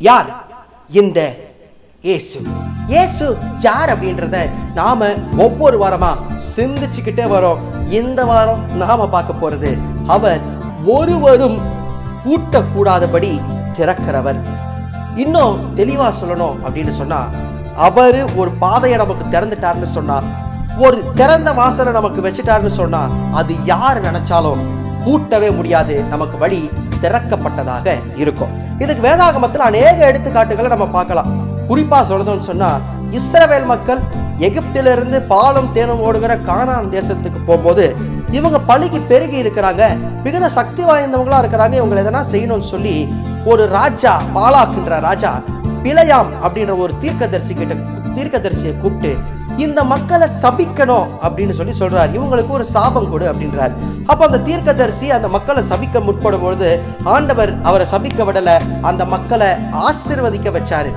யார்? இந்த இயேசு. இயேசு யார் அப்படின்றத நாம ஒவ்வொரு வாரமா சிந்திச்சுக்கிட்டே வரோம். இந்த வாரம் நாம பார்க்க போறது, அவர் ஒருவரும் பூட்டக்கூடாதபடி திறக்கிறவர். இன்னும் தெளிவா சொல்லணும் அப்படின்னு சொன்னா, அவரு ஒரு பாதையை நமக்கு திறந்துட்டாருன்னு சொன்னா, ஒரு திறந்த வாசலை நமக்கு வச்சுட்டாருன்னு சொன்னா, அது யார் நினைச்சாலும் பூட்டவே முடியாது. நமக்கு வழி திறக்கப்பட்டதாக இருக்கும். இதுக்கு வேதாகமத்தில் அநேக எடுத்துக்காட்டுகளை நம்ம பார்க்கலாம். குறிப்பா சொல்லணும்னு சொன்னா, இஸ்ரவேல் மக்கள் எகிப்திலிருந்து பாலும் தேனும் ஓடுகிற கானான் தேசத்துக்கு போகும்போது இவங்க பழுகி பெருகி இருக்கிறாங்க, மிகுந்த சக்தி வாய்ந்தவங்களா இருக்கிறாங்க. இவங்களை எதனா செய்யணும்னு சொல்லி ஒரு ராஜா, பாலாக்குன்ற ராஜா பிலேயாம் அப்படின்ற ஒரு தீர்க்கதரிசியை கூப்பிட்டு இந்த மக்களை சபிக்கணும் அப்படின்னு சொல்லி சொல்றாரு. இவங்களுக்கு ஒரு சாபம் கொடு அப்படின்றார். அப்ப அந்த தீர்க்கதரிசி அந்த மக்களை சபிக்க முற்படும் பொழுது ஆண்டவர் அவரை சபிக்க விடல, அந்த மக்களை ஆசீர்வதிக்க வச்சாரு.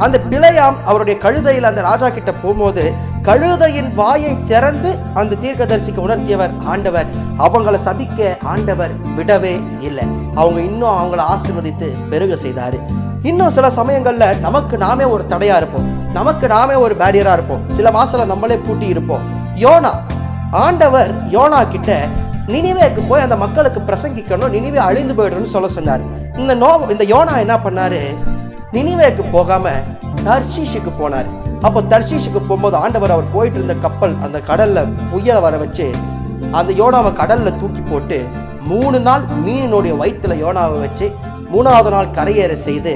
அந்த பிலேயாம் அவருடைய கழுதையில் அந்த ராஜா கிட்ட போகும்போது கழுதையின் வாயை திறந்து அந்த தீர்க்கதரிசிக்கு உணர்த்தியவர் ஆண்டவர். அவங்கள சபிக்க ஆண்டவர் விடவே இல்லை. அவங்க இன்னும் அவங்கள ஆசீர்வதித்து பெருக செய்தாரு. இன்னும் சில சமயங்கள்ல நமக்கு நாமே ஒரு தடையா இருப்போம், நமக்கு நாமே ஒரு பேரியரா இருப்போம், சில வாசலை நம்மளே பூட்டி இருப்போம். யோனா, ஆண்டவர் யோனா கிட்ட நினிவேக்கு போய் அந்த மக்களுக்கு பிரசங்கிக்கணும், நினிவே அழிந்து போயிடுன்னு சொல்ல சொன்னார். இந்த யோனா என்ன பண்ணாரு? நினிவேக்கு போகாம தர்ஷீஷுக்கு போனார். அப்போ தர்ஷீஷுக்கு போகும்போது ஆண்டவர் அவர் போயிட்டு இருந்த கப்பல் அந்த கடல்ல புயலை வர வச்சு அந்த யோனாவை கடல்ல தூக்கி போட்டு 3 நாள் மீனினுடைய வயிற்றுல யோனாவை வச்சு 3ஆவது நாள் கரையேற செய்து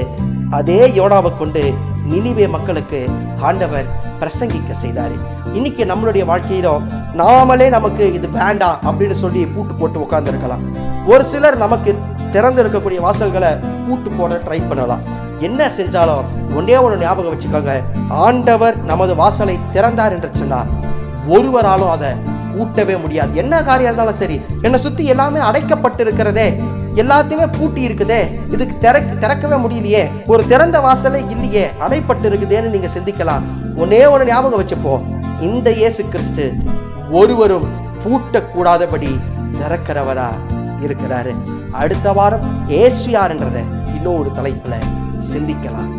அதே யோனாவை கொண்டு நினிவே மக்களுக்கு ஆண்டவர் பிரசங்கிக்க செய்தாரு. இன்னைக்கு நம்மளுடைய வாழ்க்கையிலும் நாமளே நமக்கு இது வேண்டாம் அப்படின்னு சொல்லி பூட்டு போட்டு உட்கார்ந்து இருக்கலாம். ஒரு சிலர் நமக்கு திறந்து இருக்கக்கூடிய வாசல்களை பூட்டு போட ட்ரை பண்ணலாம். என்ன செஞ்சாலும் ஒன்றே ஒன்று ஞாபகம் வச்சுக்கோங்க, ஆண்டவர் நமது வாசலை திறந்தார் என்று சொன்னார் ஒருவராலும் அதை பூட்டவே முடியாது. என்ன காரியம் இருந்தாலும் சரி, என்னை சுத்தி எல்லாமே அடைக்கப்பட்டு இருக்கிறதே, எல்லாத்தையுமே பூட்டி இருக்குதே, இதுக்கு திறக்கவே முடியலையே, ஒரு திறந்த வாசலே இல்லையே, அடைப்பட்டு இருக்குதேன்னு நீங்க சிந்திக்கலாம். ஒன்னே ஒன்று ஞாபகம் வச்சுப்போம், இந்த இயேசு கிறிஸ்து ஒருவரும் பூட்டக்கூடாதபடி திறக்கிறவரா இருக்கிறாரு. அடுத்த வாரம் இயேசு யாருன்றத இன்னொரு தலைப்புல சிந்திக்கலாம்.